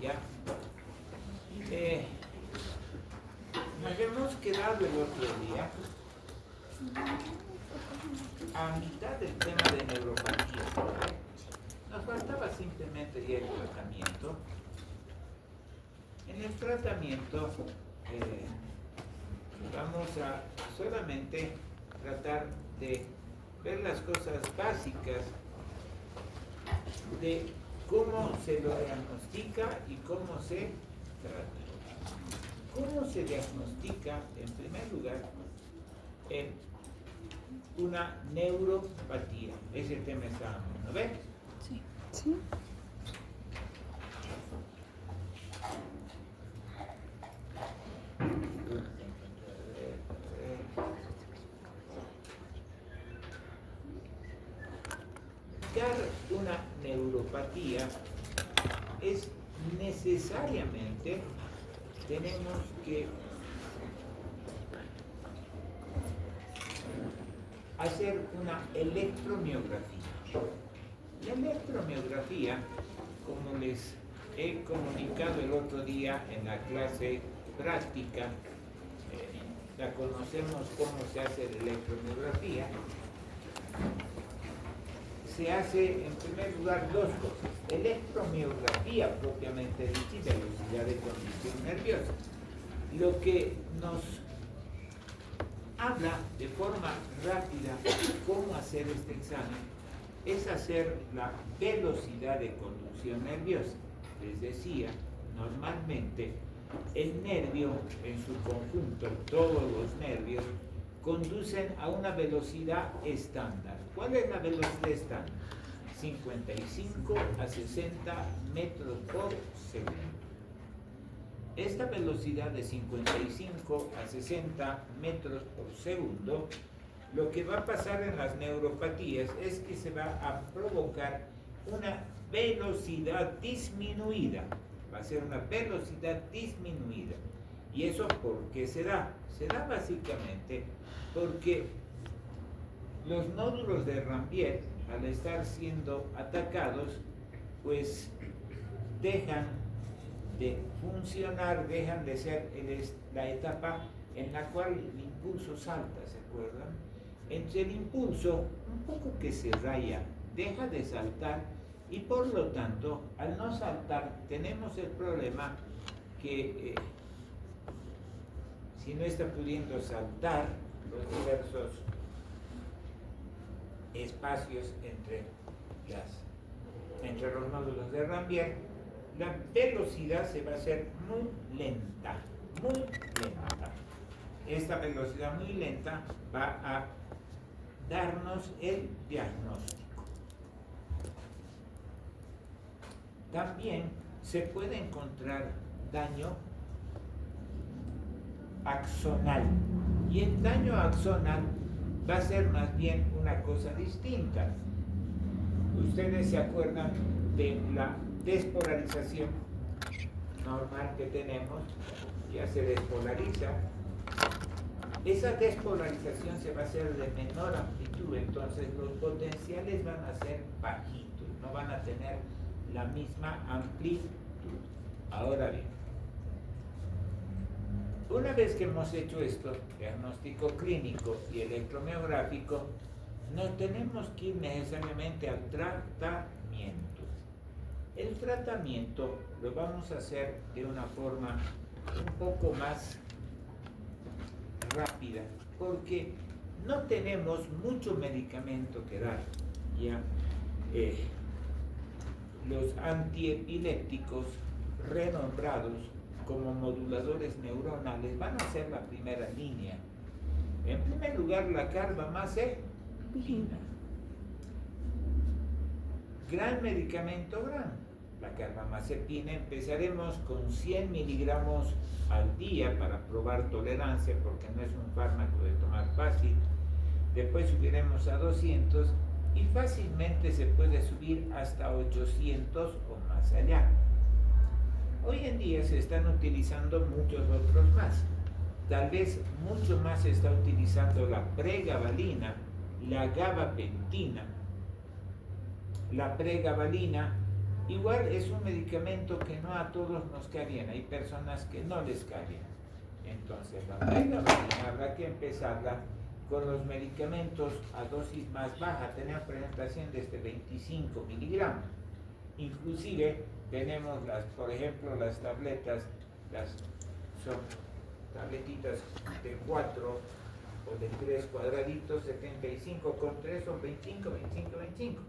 Ya. Nos hemos quedado el otro día a mitad del tema de neuropatía. Nos faltaba simplemente ya el tratamiento. En el tratamiento vamos a solamente tratar de ver las cosas básicas de cómo se lo diagnostica y cómo se trata. ¿Cómo se diagnostica, en primer lugar, una neuropatía? Ese tema estábamos, ¿no ves? Sí. Sí. Una neuropatía es necesariamente, tenemos que hacer una electromiografía. La electromiografía, como les he comunicado el otro día en la clase práctica, la conocemos cómo se hace la electromiografía. Se hace en primer lugar dos cosas: electromiografía propiamente dicha, velocidad de conducción nerviosa, lo que nos habla de forma rápida cómo hacer este examen es hacer la velocidad de conducción nerviosa. Les decía, normalmente el nervio en su conjunto, todos los nervios, conducen a una velocidad estándar. ¿Cuál es la velocidad estándar? 55 a 60 metros por segundo. Esta velocidad de 55 a 60 metros por segundo, lo que va a pasar en las neuropatías es que se va a provocar una velocidad disminuida. Va a ser una velocidad disminuida. ¿Y eso por qué se da? Se da básicamente porque los nódulos de Rambier, al estar siendo atacados, pues dejan de funcionar, dejan de ser la etapa en la cual el impulso salta, ¿se acuerdan? Entre el impulso, un poco que se raya, deja de saltar, y por lo tanto, al no saltar, tenemos el problema que si no está pudiendo saltar los diversos espacios entre los nódulos de Rambier, la velocidad se va a hacer muy lenta, muy lenta. Esta velocidad muy lenta va a darnos el diagnóstico. También se puede encontrar daño axonal, y el daño axonal va a ser más bien una cosa distinta. Ustedes se acuerdan de la despolarización normal que tenemos, ya se despolariza. Esa despolarización se va a hacer de menor amplitud, entonces los potenciales van a ser bajitos, no van a tener la misma amplitud. Ahora bien, una vez que hemos hecho esto, diagnóstico clínico y electromiográfico, no tenemos que ir necesariamente al tratamiento. El tratamiento lo vamos a hacer de una forma un poco más rápida, porque no tenemos mucho medicamento que dar. Ya los antiepilépticos renombrados como moduladores neuronales van a ser la primera línea. En primer lugar, la carbamazepina. Gran medicamento, la carbamazepina. Empezaremos con 100 miligramos al día para probar tolerancia, porque no es un fármaco de tomar fácil. Después subiremos a 200 y fácilmente se puede subir hasta 800 o más allá. Hoy en día se están utilizando muchos otros más. Tal vez mucho más se está utilizando la pregabalina, la gabapentina. La pregabalina Igual es un medicamento que no a todos nos cae bien, hay personas que no les cae bien. Entonces la pregabalina habrá que empezarla con los medicamentos a dosis más baja. Tenemos presentación desde 25 miligramos. Inclusive tenemos por ejemplo, las tabletas, son tabletitas de 4 o de 3 cuadraditos, 75 con 3 son 25, 25, 25.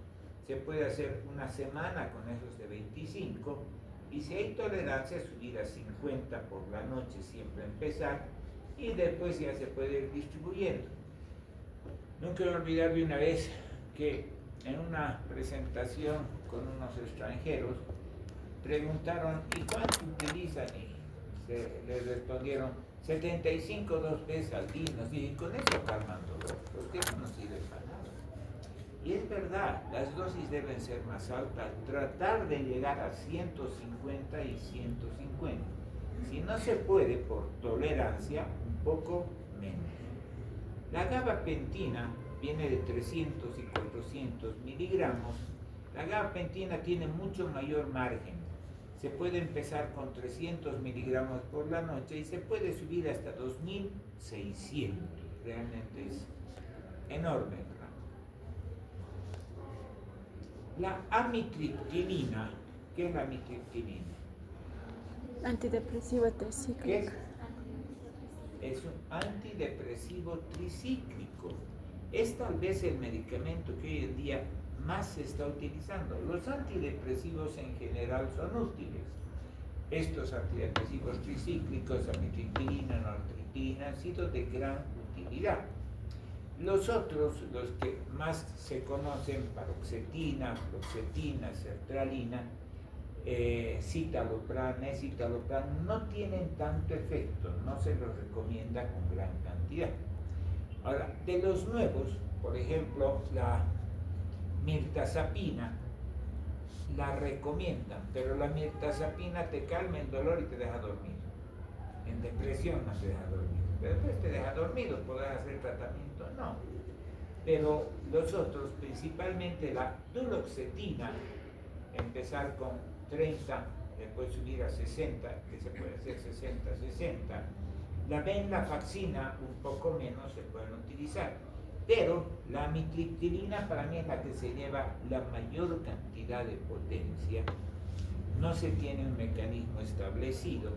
Se puede hacer una semana con esos de 25 y si hay tolerancia subir a 50 por la noche, siempre empezar, y después ya se puede ir distribuyendo. Nunca me olvidar de una vez que en una presentación con unos extranjeros preguntaron ¿y cuánto utilizan? Y les respondieron 75 2 veces al día. Nos dije, con eso calman dolor, porque eso no sirve para nada. Y es verdad, las dosis deben ser más altas, tratar de llegar a 150 y 150. Si no se puede por tolerancia, un poco menos. La gabapentina viene de 300 y 400 miligramos. La gabapentina tiene mucho mayor margen. Se puede empezar con 300 miligramos por la noche y se puede subir hasta 2600. Realmente es enorme. La amitriptilina, ¿qué es la amitriptilina? Antidepresivo tricíclico. ¿Qué es? Es un antidepresivo tricíclico. Es tal vez el medicamento que hoy en día más se está utilizando. Los antidepresivos en general son útiles. Estos antidepresivos tricíclicos, amitriptilina, nortriptilina, han sido de gran utilidad. Los otros, los que más se conocen, paroxetina, fluoxetina, sertralina, citalopram, escitalopram, no tienen tanto efecto, no se los recomienda con gran cantidad. Ahora, de los nuevos, por ejemplo, la mirtazapina, la recomiendan, pero la mirtazapina te calma el dolor y te deja dormido. En depresión no te deja dormido, pero después te deja dormido, ¿podrás hacer tratamiento? No. Pero los otros, principalmente la duloxetina, empezar con 30, después subir a 60, que se puede hacer 60, 60. La venlafaxina, un poco menos, se pueden utilizar. Pero la amitriptilina para mí es la que se lleva la mayor cantidad de potencia. No se tiene un mecanismo establecido,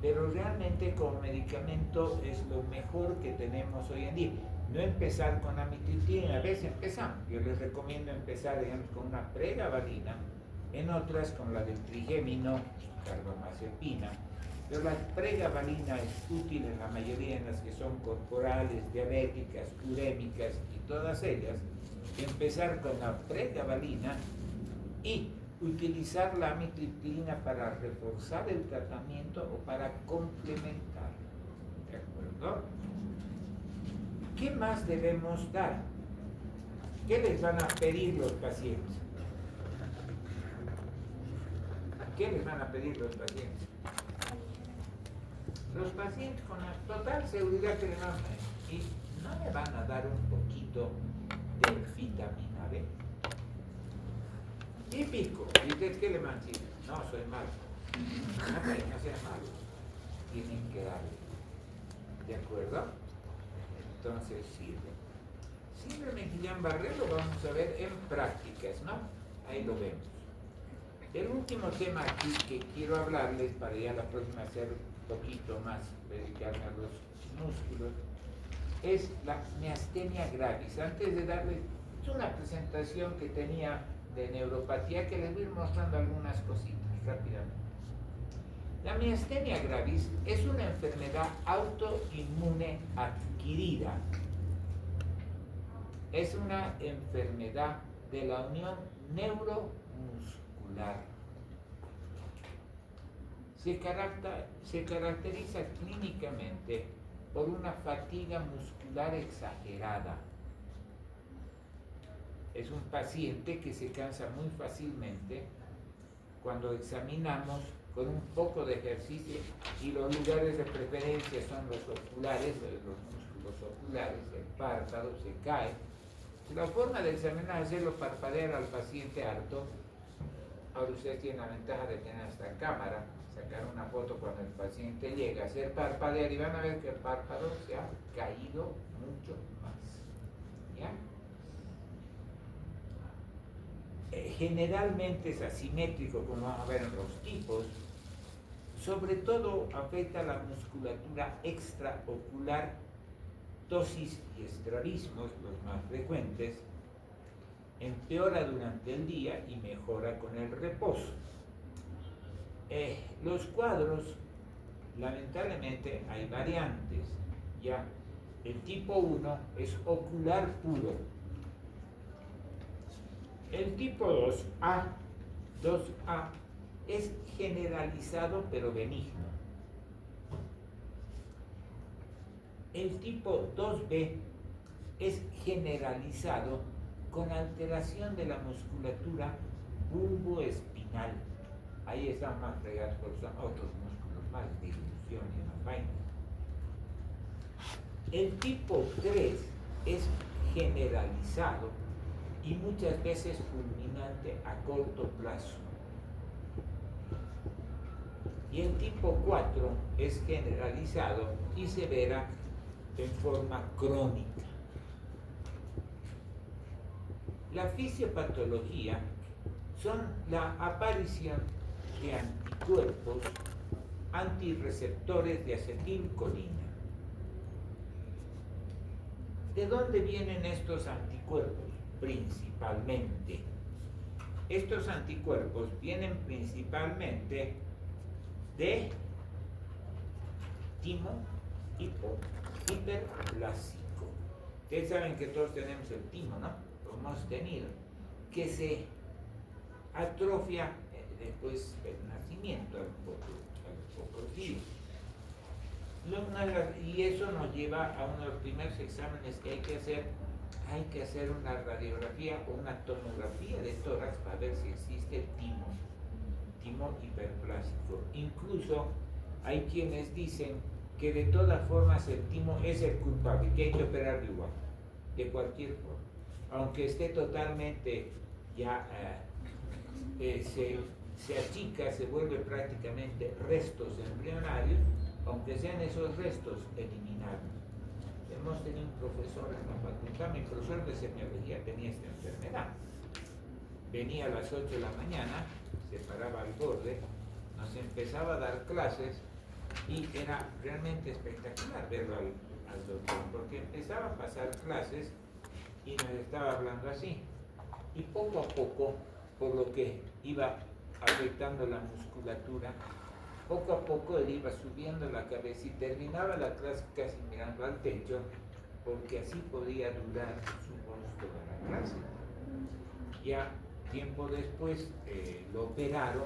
pero realmente como medicamento es lo mejor que tenemos hoy en día. No empezar con amitriptilina, a veces empezamos. Yo les recomiendo empezar, digamos, con una pregabalina, en otras con la del trigémino, carbamazepina. Pero la pregabalina es útil en la mayoría en las que son corporales, diabéticas, urémicas y todas ellas. Empezar con la pregabalina y utilizar la amitriptilina para reforzar el tratamiento o para complementar. ¿De acuerdo? ¿Qué más debemos dar? ¿Qué les van a pedir los pacientes? ¿Qué les van a pedir los pacientes? Los pacientes con la total seguridad que le van a dar, y no le van a dar un poquito de vitamina B. Típico. ¿Y ustedes qué le van a decir? No, soy malo. No sean malos. Tienen que darle. ¿De acuerdo? Entonces sirve. Síndrome de Guillain-Barré lo vamos a ver en prácticas, ¿no? Ahí lo vemos. El último tema aquí que quiero hablarles para ya la próxima hacer un poquito más, dedicarme a los músculos, es la miastenia gravis. Antes de darles, es una presentación que tenía de neuropatía que les voy a ir mostrando algunas cositas rápidamente. La miastenia gravis es una enfermedad autoinmune adquirida. Es una enfermedad de la unión neuromuscular. Se caracteriza clínicamente por una fatiga muscular exagerada. Es un paciente que se cansa muy fácilmente. Cuando examinamos con un poco de ejercicio, y los lugares de preferencia son los oculares, los músculos oculares, el párpado se cae. La forma de examinar es hacerlo parpadear al paciente harto, Ahora ustedes tienen la ventaja de tener esta cámara, sacar una foto cuando el paciente llega, hacer parpadear y van a ver que el párpado se ha caído mucho más. ¿Ya? Generalmente es asimétrico, como vamos a ver en los tipos. Sobre todo afecta la musculatura extraocular, ptosis y estrabismos, los más frecuentes. Empeora durante el día y mejora con el reposo. Los cuadros, lamentablemente, hay variantes. ¿Ya? El tipo 1 es ocular puro. El tipo 2A es generalizado pero benigno. El tipo 2B es generalizado con alteración de la musculatura bulboespinal. Ahí están más fregados porque son otros músculos más de ilusión y más vainas. El tipo 3 es generalizado y muchas veces fulminante a corto plazo. Y el tipo 4 es generalizado y severa en forma crónica. La fisiopatología son la aparición de anticuerpos antirreceptores de acetilcolina. ¿De dónde vienen estos anticuerpos? Principalmente. Estos anticuerpos vienen principalmente de timo hiperplásico. Ustedes saben que todos tenemos el timo, ¿no? Lo hemos tenido, que se atrofia después del nacimiento, al poco tiempo. Y eso nos lleva a uno de los primeros exámenes que hay que hacer. Hay que hacer una radiografía o una tomografía de tórax para ver si existe timo hiperplásico. Incluso hay quienes dicen que de todas formas el timo es el culpable, que hay que operar igual, de cualquier forma. Aunque esté totalmente ya se achica, se vuelve prácticamente restos embrionarios, aunque sean esos restos eliminables. Hemos tenido un profesor en la facultad, mi profesor de semiología tenía esta enfermedad. Venía a las 8 de la mañana, se paraba al borde, nos empezaba a dar clases y era realmente espectacular verlo al doctor, porque empezaba a pasar clases y nos estaba hablando así. Y poco a poco, por lo que iba afectando la musculatura, poco a poco él iba subiendo la cabeza y terminaba la clase casi mirando al techo, porque así podía durar su voz toda la clase. Ya tiempo después lo operaron,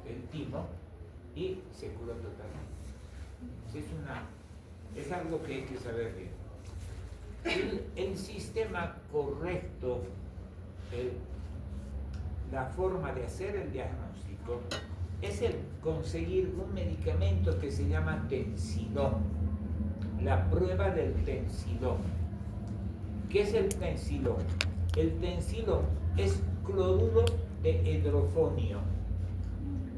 el timo, y se curó totalmente. Es algo que hay que saber bien. El sistema correcto, la forma de hacer el diagnóstico, es el conseguir un medicamento que se llama tensilón, la prueba del tensilón. ¿Qué es el tensilón? El tensilón es cloruro de hidrofonio.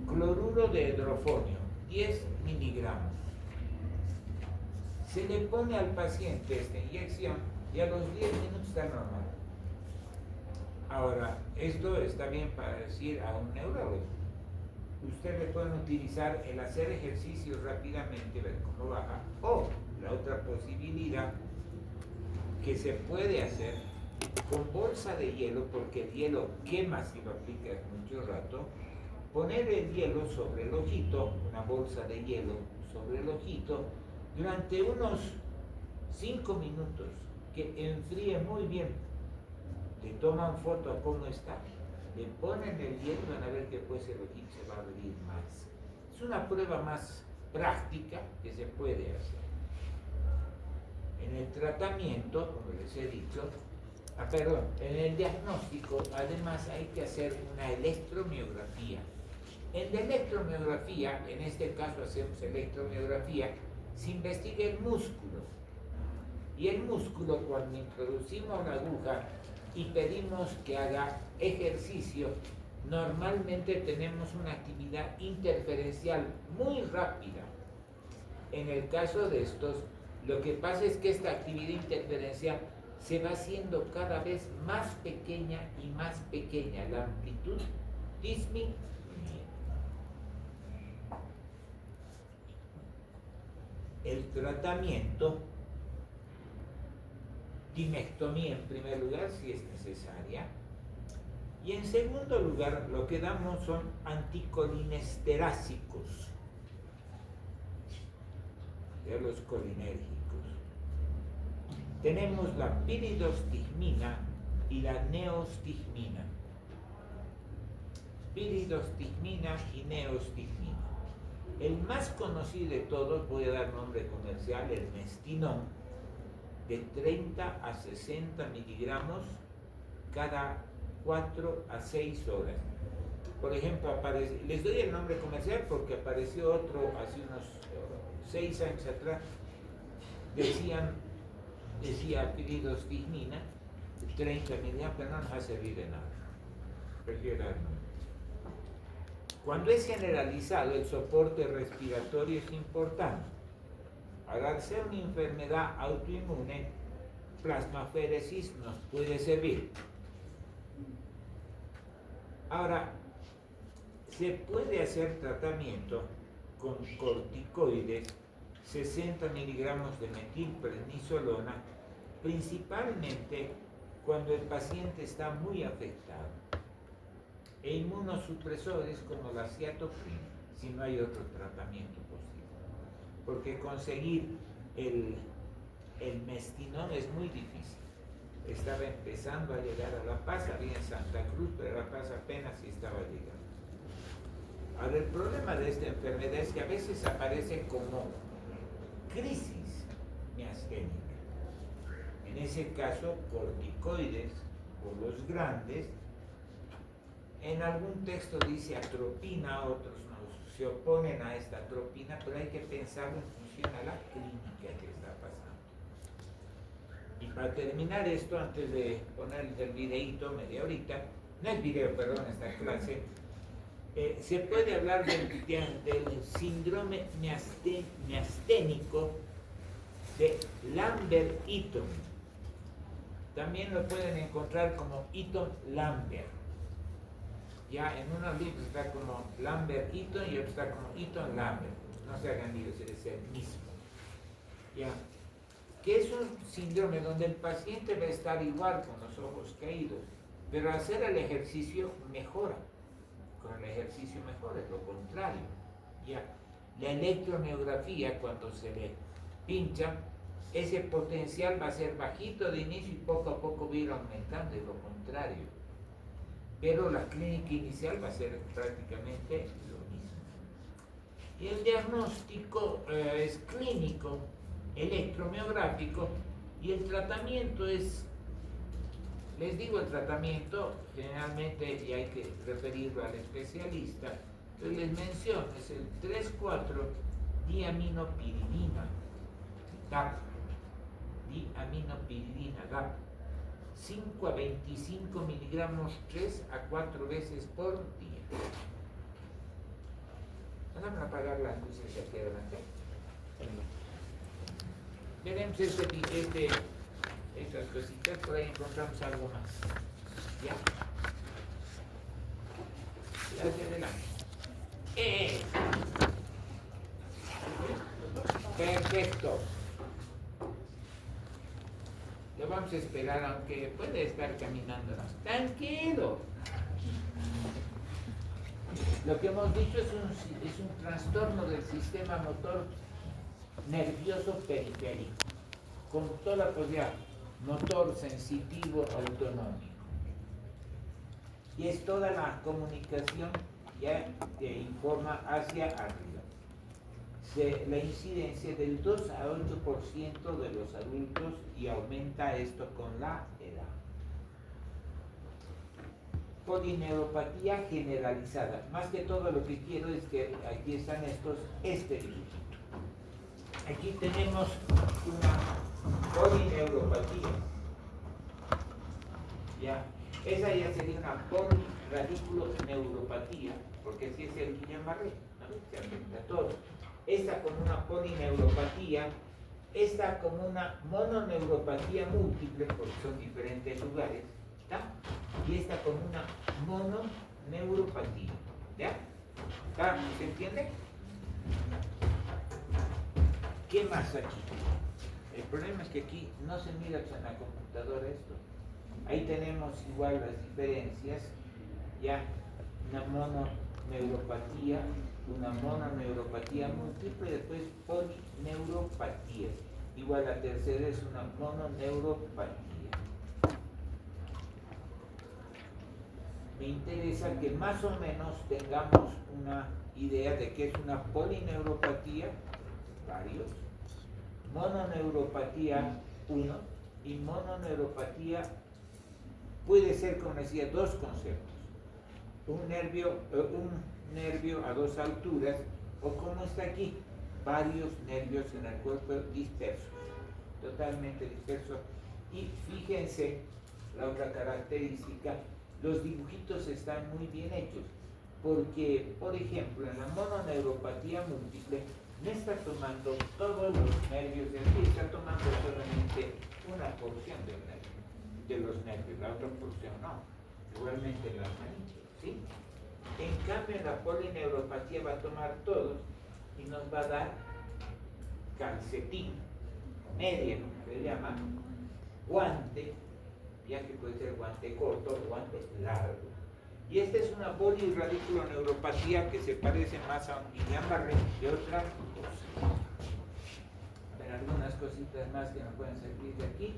Cloruro de hidrofonio, 10 miligramos. Se le pone al paciente esta inyección y a los 10 minutos está normal. Ahora, esto está bien para decir a un neurólogo. Ustedes le pueden utilizar el hacer ejercicio rápidamente, ver cómo baja, o la otra posibilidad que se puede hacer con bolsa de hielo, porque el hielo quema si lo aplicas mucho rato. Poner el hielo sobre el ojito, una bolsa de hielo sobre el ojito, durante unos 5 minutos, que enfríe muy bien. Le toman foto a cómo está, le ponen el hielo y van a ver que después el ojito se va a abrir más. Es una prueba más práctica que se puede hacer. En el tratamiento, como les he dicho, en el diagnóstico, además hay que hacer una electromiografía. En la electromiografía, en este caso hacemos electromiografía, se investiga el músculo. Y el músculo, cuando introducimos la aguja y pedimos que haga ejercicio, normalmente tenemos una actividad interferencial muy rápida. En el caso de estos, lo que pasa es que esta actividad interferencial se va haciendo cada vez más pequeña y más pequeña. La amplitud disminuye. El tratamiento, timectomía en primer lugar, si es necesaria. Y en segundo lugar, lo que damos son anticolinesterásicos, de los colinérgicos. Tenemos la piridostigmina y la neostigmina. Piridostigmina y neostigmina. El más conocido de todos, voy a dar nombre comercial, el Mestinón, de 30 a 60 miligramos cada 4 a 6 horas. Por ejemplo, les doy el nombre comercial porque apareció otro hace unos 6 años atrás. Decía piridostigmina, 30 miligramos, pero no nos va a servir de nada. Prefiero dar nombre. Cuando es generalizado, el soporte respiratorio es importante. Al ser una enfermedad autoinmune, plasmaféresis nos puede servir. Ahora, se puede hacer tratamiento con corticoides, 60 miligramos de metilprednisolona, principalmente cuando el paciente está muy afectado, e inmunosupresores como la ciatocrina, si no hay otro tratamiento posible. Porque conseguir el Mestinón es muy difícil. Estaba empezando a llegar a La Paz, había en Santa Cruz, pero La Paz apenas estaba llegando. Ahora, el problema de esta enfermedad es que a veces aparece como crisis miasténica. En ese caso, corticoides o los grandes. En algún texto dice atropina, otros se oponen a esta atropina, pero hay que pensar en función a la clínica que está pasando. Y para terminar esto, antes de ponerles el videíto, media horita, no es video, perdón, esta clase, se puede hablar del síndrome miasténico de Lambert-Eaton. También lo pueden encontrar como Eaton-Lambert. Ya en unos libros está como Lambert-Eaton y otro está como Eaton-Lambert. No se hagan líos, es el mismo. Ya. Que es un síndrome donde el paciente va a estar igual con los ojos caídos, pero al hacer el ejercicio mejora. Con el ejercicio mejora, es lo contrario. Ya. La electromiografía, cuando se le pincha, ese potencial va a ser bajito de inicio y poco a poco va a ir aumentando, es lo contrario. Pero la clínica inicial va a ser prácticamente lo mismo. Y el diagnóstico es clínico, electromiográfico, y el tratamiento es, les digo el tratamiento, generalmente, y hay que referirlo al especialista, pero les menciono, es el 3,4-diaminopiridina, DAP, diaminopiridina, DAP. 5 a 25 miligramos 3 a 4 veces por día. Vamos a apagar las luces de aquí adelante. Veremos estas cositas, por ahí encontramos algo más. ¿Ya? Hacia adelante. Perfecto. Lo vamos a esperar, aunque puede estar caminando. Tranquilo. Lo que hemos dicho es un trastorno del sistema motor nervioso periférico, con toda la posibilidad, motor sensitivo autonómico. Y es toda la comunicación ya que informa hacia arriba. La incidencia del 2 a 8% de los adultos y aumenta esto con la edad. Polineuropatía generalizada. Más que todo lo que quiero es que aquí están estos dibujito. Aquí tenemos una polineuropatía. Ya, esa ya sería una radículo neuropatía, porque así es el Guillain-Barré, ¿no? Se afecta a todo. Esta como una polineuropatía, esta como una mononeuropatía múltiple, porque son diferentes lugares, ¿está? Y esta como una mononeuropatía, ¿ya? ¿Se entiende? ¿Qué más aquí? El problema es que aquí no se mira en la computadora esto. Ahí tenemos igual las diferencias, ya, una mononeuropatía múltiple y después polineuropatía. Igual la tercera es una mononeuropatía. Me interesa que más o menos tengamos una idea de qué es una polineuropatía, varios, mononeuropatía 1 y mononeuropatía puede ser, como decía, dos conceptos. Un nervio a dos alturas, o como está aquí, varios nervios en el cuerpo dispersos, totalmente dispersos. Y fíjense, la otra característica, los dibujitos están muy bien hechos, porque, por ejemplo, en la mononeuropatía múltiple, no está tomando todos los nervios de aquí, está tomando solamente una porción de los nervios, la otra porción no, igualmente en las manitos, ¿sí? En cambio, en la polineuropatía va a tomar todos y nos va a dar calcetín, media, se llama, guante, ya que puede ser guante corto o guante largo. Y esta es una polirradiculoneuropatía que se parece más a un Guillain-Barré que otra cosa. Pero algunas cositas más que nos pueden servir de aquí.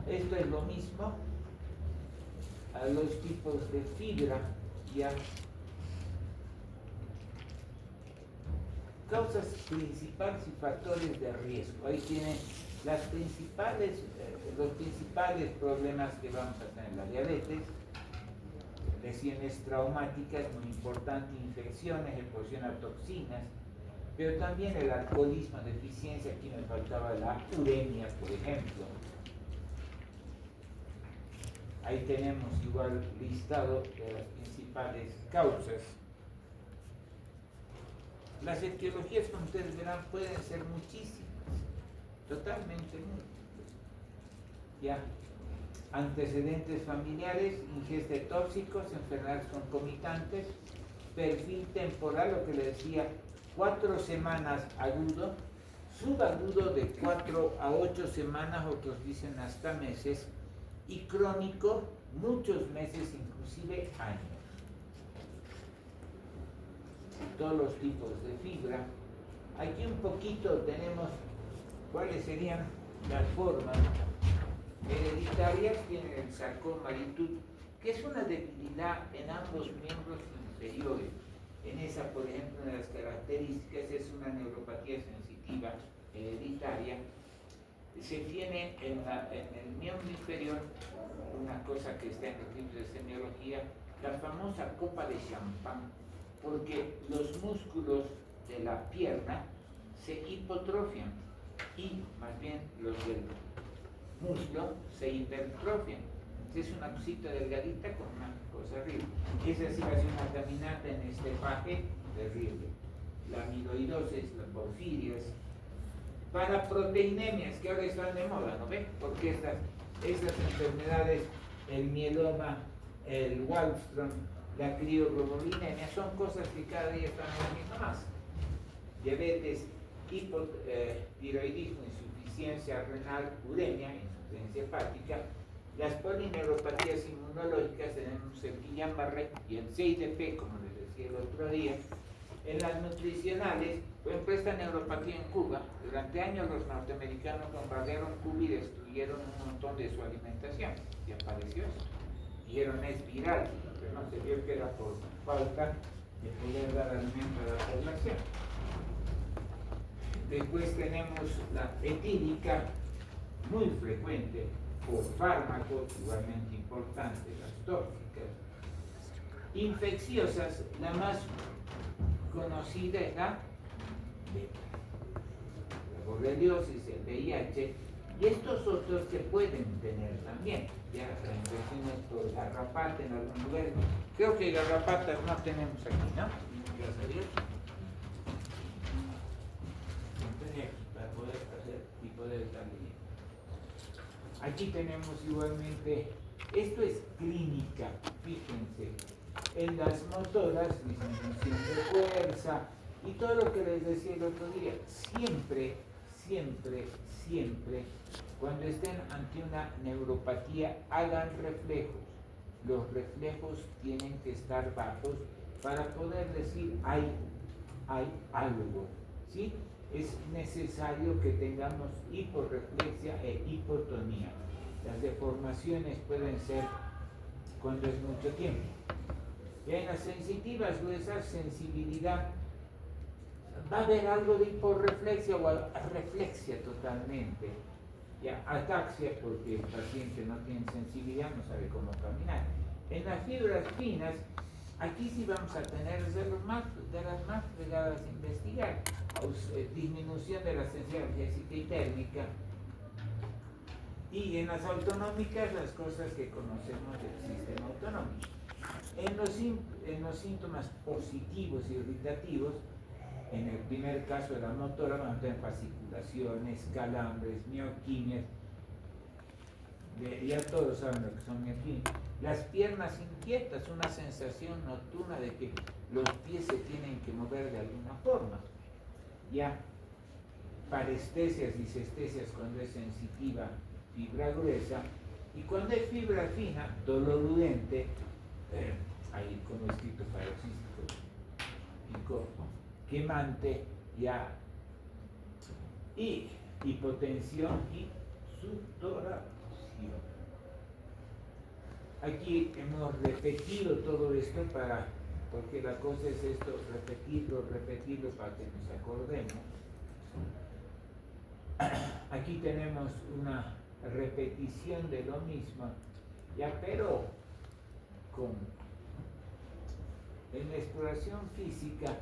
Esto es lo mismo a los tipos de fibra, ya. Causas principales y factores de riesgo. Ahí tienen los principales problemas que vamos a tener: la diabetes, lesiones traumáticas, muy importante, infecciones, exposición a toxinas, pero también el alcoholismo, deficiencia, aquí me faltaba la uremia, por ejemplo. Ahí tenemos igual listado de las principales causas. Las etiologías, como ustedes verán, pueden ser muchísimas, totalmente múltiples. Ya. Antecedentes familiares, ingesta de tóxicos, enfermedades concomitantes, perfil temporal, lo que le decía, 4 semanas agudo, subagudo de 4 a 8 semanas, otros dicen hasta meses, y crónico, muchos meses, inclusive años. Todos los tipos de fibra. Aquí un poquito tenemos cuáles serían las formas hereditarias. Tienen el sarcoma Maritut, que es una debilidad en ambos miembros inferiores. En esa, por ejemplo, una de las características es una neuropatía sensitiva hereditaria. Se tiene en el miembro inferior una cosa que está en los libros de semiología, la famosa copa de champán, porque los músculos de la pierna se hipotrofian y más bien los del muslo se hipertrofian. Es una cosita delgadita con una cosa arriba. Esa sí va a ser una caminata en este paje terrible. La amiloidosis, las porfirias, para proteinemias que ahora están de moda, ¿no ven? Porque estas enfermedades, el mieloma, el Waldenström, la crioglobulinemia, son cosas que cada día están viendo más. Diabetes, hipotiroidismo, insuficiencia renal, uremia, insuficiencia hepática. Las polineuropatías inmunológicas, tenemos el Guillain-Barré y el CIDP, como les decía el otro día. En las nutricionales, por ejemplo, esta neuropatía en Cuba, durante años los norteamericanos bombardearon Cuba y destruyeron un montón de su alimentación, y apareció eso. Dijeron es viral, pero no se vio que era por falta de poder dar alimento a la población. Después tenemos la etílica, muy frecuente, por fármacos, igualmente importante, las tóxicas. Infecciosas, la más conocida es la beta, la borreliosis, el VIH, y Y estos otros se pueden tener también, ya infecciones por garrapata en algún lugar. Creo que garrapatas no tenemos aquí, ¿no? Gracias a Dios. No tenía aquí para poder hacer y poder estar leyendo. Aquí tenemos igualmente, esto es clínica, fíjense, en las motoras, disminución de fuerza y todo lo que les decía el otro día, siempre, cuando estén ante una neuropatía, hagan reflejos. Los reflejos tienen que estar bajos para poder decir hay algo, ¿sí? Es necesario que tengamos hiporreflexia e hipotonía. Las deformaciones pueden ser cuando es mucho tiempo. Y en las sensitivas gruesas, sensibilidad, va a haber algo de hiporreflexia o reflexia totalmente. Ya, ataxia, porque el paciente no tiene sensibilidad, no sabe cómo caminar. En las fibras finas, aquí sí vamos a tener de las más fregadas a investigar. Disminución de la sensibilidad física y térmica. Y en las autonómicas, las cosas que conocemos del sistema autonómico. En los síntomas positivos y irritativos, en el primer caso de la motora, van a tener fasciculaciones, calambres, mioquimias. Ya todos saben lo que son mioquimias. Las piernas inquietas, una sensación nocturna de que los pies se tienen que mover de alguna forma. Ya, parestesias, disestesias cuando es sensitiva, fibra gruesa, y cuando es fibra fina, dolorudente, ahí como escrito paroxístico, quemante, ya, y hipotensión y sudoración. Aquí hemos repetido todo esto porque la cosa es esto, repetirlo para que nos acordemos. Aquí tenemos una repetición de lo mismo, ya, pero en la exploración física,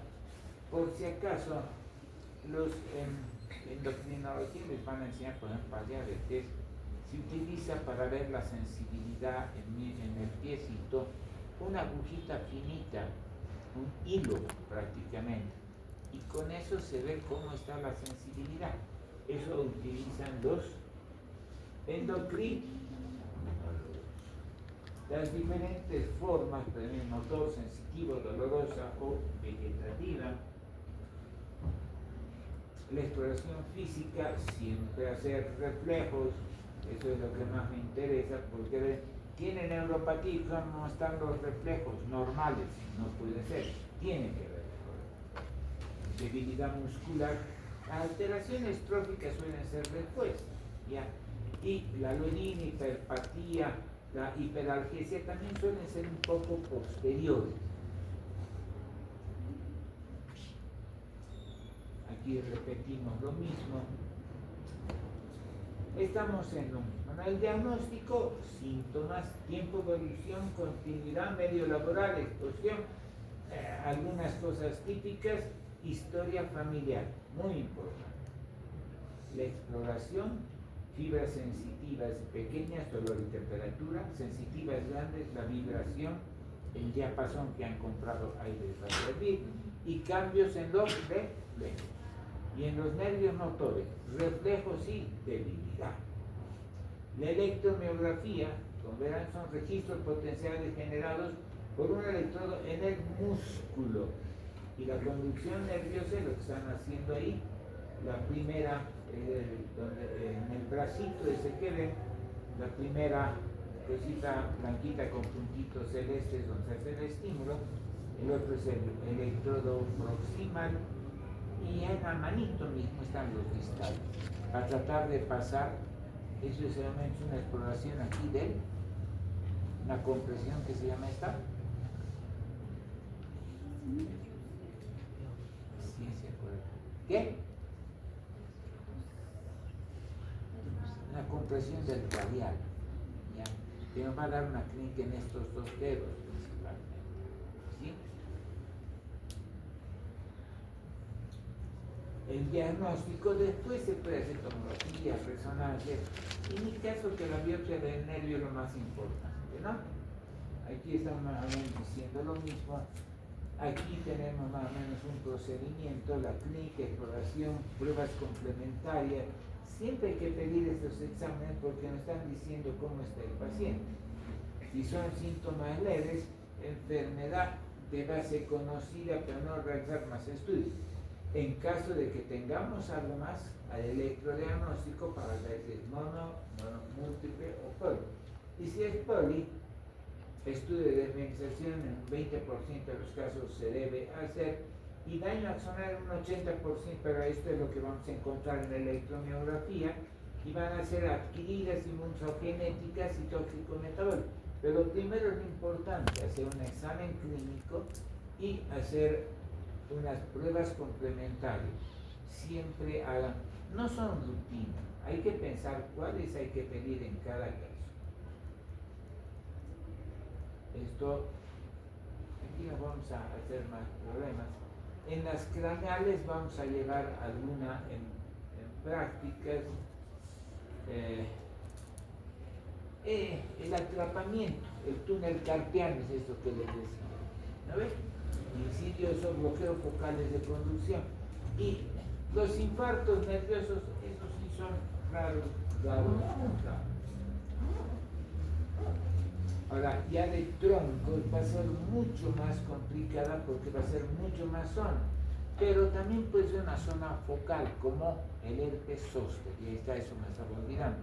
por si acaso, los endocrinología les van a enseñar, por ejemplo, a diabetes, se utiliza para ver la sensibilidad en el piecito una agujita finita, un hilo prácticamente, y con eso se ve cómo está la sensibilidad. Eso utilizan los endocrinólogos. Las diferentes formas de motor, sensitivo, dolorosa o vegetativa. La exploración física, siempre hacer reflejos, eso es lo que más me interesa, porque tiene neuropatía, ¿cómo están los reflejos? Normales, no puede ser, tiene que ver con debilidad muscular. Las alteraciones tróficas suelen ser después, ¿ya? Y la aloidina, hiperpatía, la hiperalgesia también suelen ser un poco posteriores. Aquí repetimos lo mismo. Estamos en el diagnóstico, síntomas, tiempo de evolución, continuidad, medio laboral, exposición, algunas cosas típicas, historia familiar, muy importante. La exploración, fibras sensitivas pequeñas, dolor y temperatura, sensitivas grandes, la vibración, el diapasón que han comprado ahí les va a servir, y cambios en los reflejos. Y en los nervios motores, reflejos y debilidad. La electromiografía, como verán, son registros potenciales generados por un electrodo en el músculo. Y la conducción nerviosa es lo que están haciendo ahí. La primera, en el bracito ese que ven, la primera cosita blanquita con puntitos celestes donde se hace el estímulo. El otro es el electrodo proximal. Y en la manito mismo están los distales. Para tratar de pasar, eso es solamente una exploración aquí de una compresión que se llama esta. Sí, se acuerda. ¿Qué? Una compresión del radial, ¿ya? Que nos va a dar una clínica en estos dos dedos principalmente. ¿Sí? el diagnóstico, después se puede hacer tomografía, resonancia. En mi caso, que la biopsia del nervio es lo más importante, ¿no? Aquí estamos más o menos diciendo lo mismo. Aquí tenemos más o menos un procedimiento, la clínica, exploración, pruebas complementarias. Siempre hay que pedir estos exámenes porque nos están diciendo cómo está el paciente. Si son síntomas leves, enfermedad de base conocida, pero no realizar más estudios. En caso de que tengamos algo más, al electrodiagnóstico para ver si es mono, múltiple o poli. Y si es poli, estudio de desmemorización en un 20% de los casos se debe hacer, y daño axonal en un 80%, pero esto es lo que vamos a encontrar en la electromiografía, y van a ser adquiridas inmunogenéticas y tóxico-metabólicas. Pero primero es lo importante, hacer un examen clínico y hacer unas pruebas complementarias. Siempre hagan, no son rutina, hay que pensar cuáles hay que pedir en cada caso. Esto, aquí no vamos a hacer más problemas. En las craneales vamos a llevar alguna en prácticas. El atrapamiento, el túnel carpiano es esto que les decía, ¿no ves? Insidios o bloqueos focales de conducción. Y los infartos nerviosos, esos sí son raros. Ahora, ya de troncos va a ser mucho más complicada porque va a ser mucho más zona. Pero también puede ser una zona focal, como el herpes zóster, y ahí está, eso me estaba olvidando.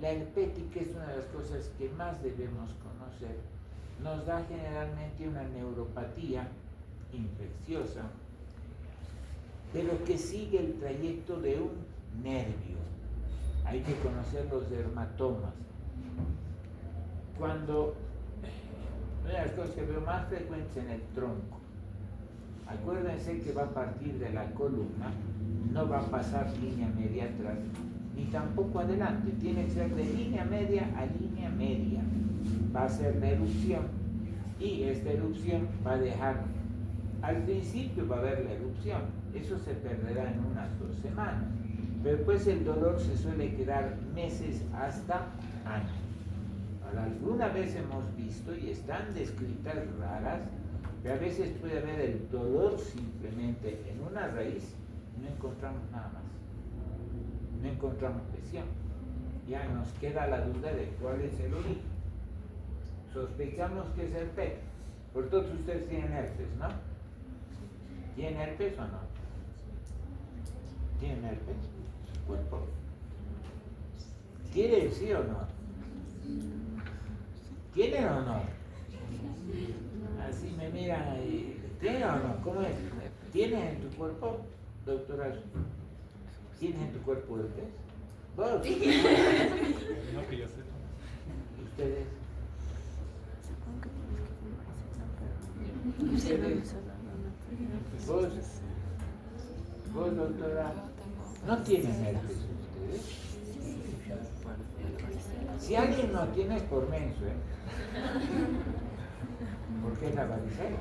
La herpética es una de las cosas que más debemos conocer. Nos da generalmente una neuropatía infecciosa, pero que sigue el trayecto de un nervio. Hay que conocer los dermatomas. Cuando, una de las cosas que veo más frecuentes en el tronco, acuérdense que va a partir de la columna, no va a pasar línea media atrás, ni tampoco adelante, tiene que ser de línea media a línea media. Va a ser la erupción, y esta erupción va a dejar, al principio va a haber la erupción, eso se perderá en unas 2 semanas, pero después el dolor se suele quedar meses hasta años. Ahora, alguna vez hemos visto, y están descritas raras, que a veces puede haber el dolor simplemente en una raíz y no encontramos nada más, no encontramos lesión. Ya nos queda la duda de cuál es el origen. Sospechamos que es herpes. Por todos ustedes tienen herpes, ¿no? ¿Tienen herpes o no? ¿Tienen herpes? Cuerpo. ¿Tienen sí o no? ¿Tienen o no? Así me miran y ¿tienen o no? ¿Cómo es? ¿Tienes en tu cuerpo, doctora? ¿Tienes en tu cuerpo herpes? ¿Vos? No, que yo sé. ¿Ustedes? ¿Ustedes? ¿Vos, doctora? ¿No tienen herpes ustedes? Si alguien no tiene es por menso, ¿eh? Porque es la varicela.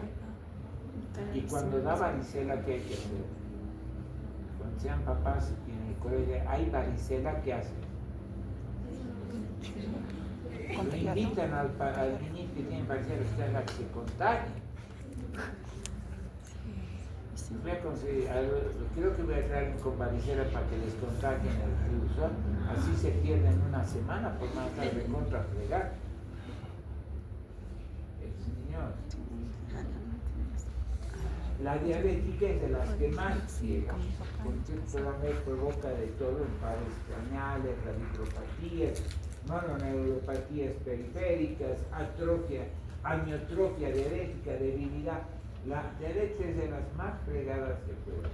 Y cuando da varicela, ¿qué hay que hacer? Cuando sean papás y en el colegio hay varicela, ¿qué hacen? Lo invitan al niñito que tiene varicela, ustedes a que se contagien. Voy a conseguir, creo que voy a traer con varicela para que les contagien el virus, ¿no? Así se pierden una semana por más tarde contra fregar. Señor. La diabética es de las que más ciega, porque provoca de todo en pares craneales, radiculopatías, mononeuropatías periféricas, atrofia, amiotrofia diabética, debilidad. La diabetes es de las más fregadas que puede haber.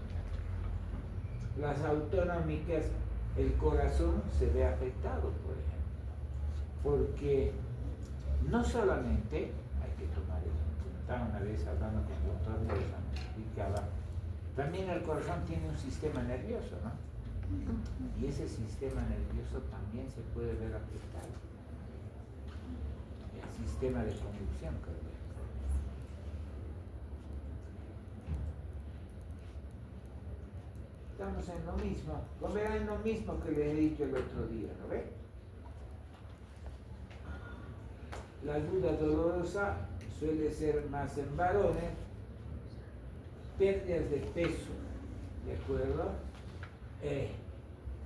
Las autonómicas, el corazón se ve afectado, por ejemplo, porque no solamente hay que tomar eso. Estaba una vez hablando con el doctor Rosa, me explicaba, también el corazón tiene un sistema nervioso, ¿no? Y ese sistema nervioso también se puede ver afectado. El sistema de conducción cardíaca. Estamos en lo mismo, verán lo mismo que les he dicho el otro día, ¿no ve? La duda dolorosa suele ser más en varones, pérdidas de peso, ¿de acuerdo?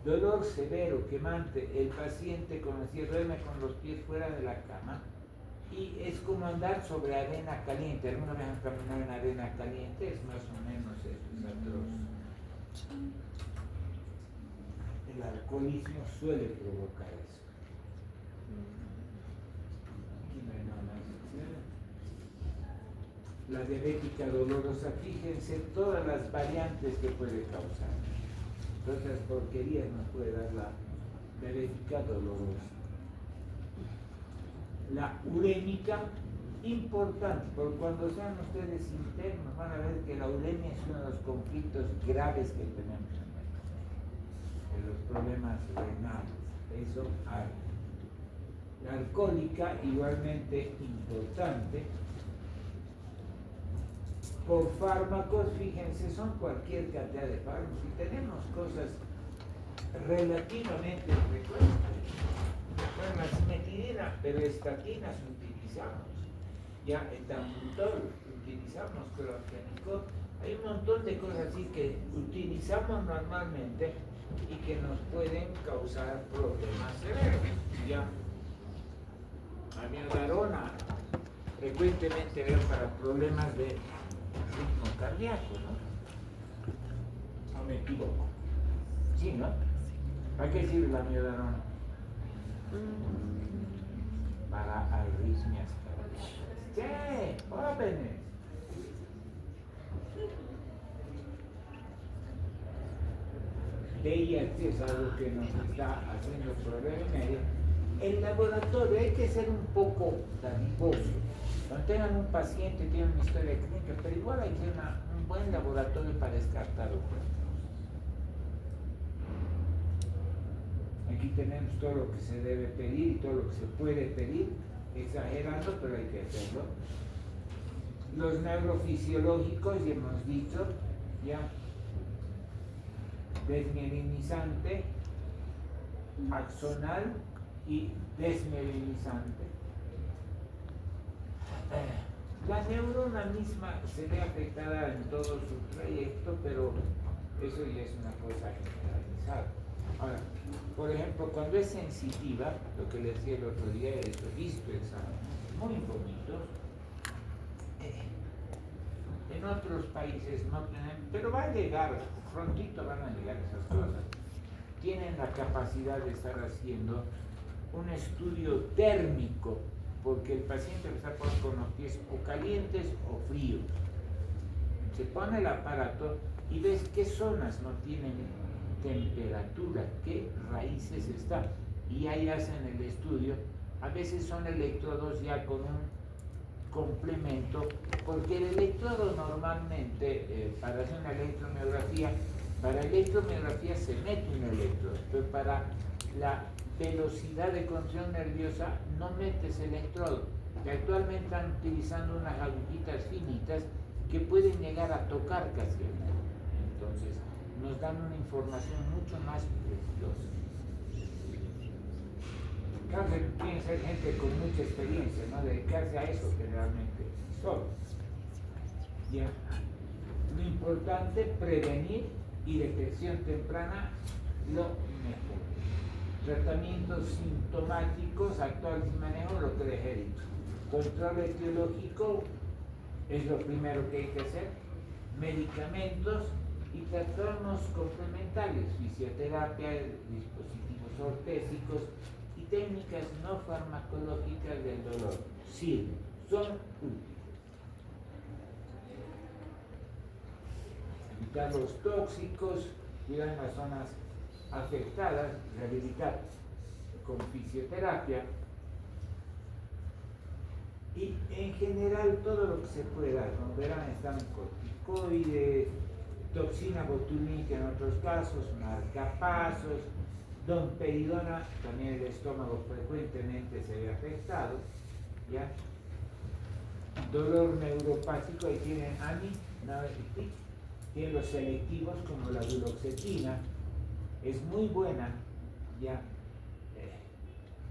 Dolor severo, quemante, el paciente, como decía, duerme con los pies fuera de la cama y es como andar sobre arena caliente. ¿Alguna vez han caminado en arena caliente? Es más o menos eso, es atroz. El alcoholismo suele provocar eso. Aquí no hay nada más. La diabética dolorosa, fíjense todas las variantes que puede causar. Todas las porquerías nos puede dar la diabética dolorosa. La urémica, importante, porque cuando sean ustedes internos van a ver que la uremia es uno de los conflictos graves que tenemos en los problemas renales. Eso hay. La alcohólica, igualmente importante. Por fármacos, fíjense, son cualquier cantidad de fármacos y tenemos cosas relativamente frecuentes. Bueno, la cimetidina, pero estatinas utilizamos, ya etambutol utilizamos, clorgénico, hay un montón de cosas así que utilizamos normalmente y que nos pueden causar problemas severos. Ya, amiodarona, frecuentemente veo para problemas de ritmo cardíaco, ¿no? ¿O me equivoco? Sí, ¿no? ¿Para qué sirve la amiodarona? Para arritmias cardíacas. ¡Sí! ¡Jóvenes! VIH es algo que nos está haciendo problema y medio. El laboratorio hay que ser un poco dadivoso. Cuando tengan un paciente, tienen una historia clínica, pero igual hay que tener un buen laboratorio para descartar ocurrencias. Aquí tenemos todo lo que se debe pedir y todo lo que se puede pedir, exagerando, pero hay que hacerlo. Los neurofisiológicos, ya hemos dicho, ya, desmielinizante, axonal y desmielinizante. La neurona misma se ve afectada en todo su trayecto, pero eso ya es una cosa generalizada. Ahora, por ejemplo, cuando es sensitiva, lo que les decía el otro día, he visto exámenes muy bonitos, en otros países no tienen, pero va a llegar, prontito van a llegar esas cosas. Tienen la capacidad de estar haciendo un estudio térmico, porque el paciente está con los pies o calientes o fríos. Se pone el aparato y ves qué zonas no tienen temperatura, qué raíces están. Y ahí hacen el estudio. A veces son electrodos ya con un complemento, porque el electrodo normalmente, para hacer una electromiografía, para electromiografía se mete un electrodo, pero para la velocidad de conducción nerviosa no metes electrodo. Y actualmente están utilizando unas agujitas finitas que pueden llegar a tocar casi el nervio. Entonces nos dan una información mucho más preciosa. Claro que tiene que ser gente con mucha experiencia, ¿no? Dedicarse a eso generalmente solo. ¿Ya? Lo importante, prevenir y detección temprana, lo mejor. Tratamientos sintomáticos, actuales y manejo, lo que les he dicho. Control etiológico es lo primero que hay que hacer. Medicamentos y trastornos complementarios, fisioterapia, dispositivos ortésicos y técnicas no farmacológicas del dolor. Sirven, son útiles. Evitar los tóxicos, cuidar las zonas afectadas, rehabilitar con fisioterapia y en general todo lo que se pueda. Como verán, están corticoides, toxina botulínica en otros casos, marcapasos, domperidona, también el estómago frecuentemente se ve afectado, ¿ya? Dolor neuropático, ahí tienen AMI, tiene los selectivos como la duloxetina, es muy buena, ya.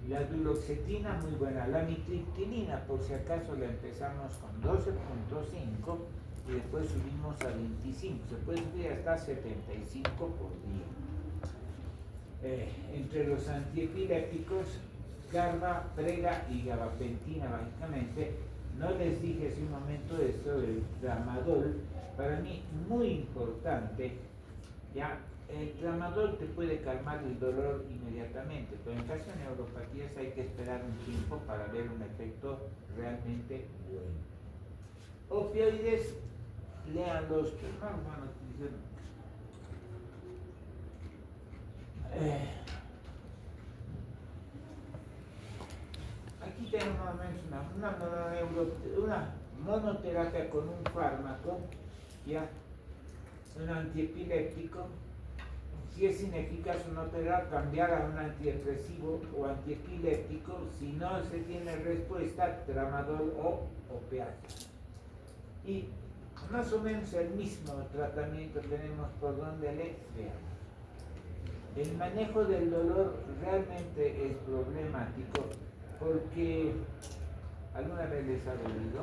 La duloxetina muy buena, la mitriptilina por si acaso la empezamos con 12.5 y después subimos a 25, se puede subir hasta 75 por día. Entre los antiepilépticos, garba, prega y gabapentina básicamente. No les dije hace un momento esto del tramadol, para mí muy importante, ya. El tramadol te puede calmar el dolor inmediatamente, pero en caso de neuropatías hay que esperar un tiempo para ver un efecto realmente bueno. Opioides, léanlos, que no los van a utilizar. Aquí tenemos una monoterapia con un fármaco, ya, un antiepiléptico. Si es ineficaz o no podrá cambiar a un antidepresivo o antiepiléptico. Si no se tiene respuesta, tramadol o opiáceos. Y más o menos el mismo tratamiento tenemos por donde le veamos. El manejo del dolor realmente es problemático porque alguna vez les ha dolido.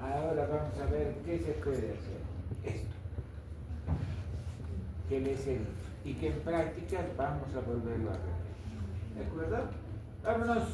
Ahora vamos a ver qué se puede hacer. Esto que les he dicho y que en prácticas vamos a volverlo a repetir. ¿De acuerdo? Vámonos.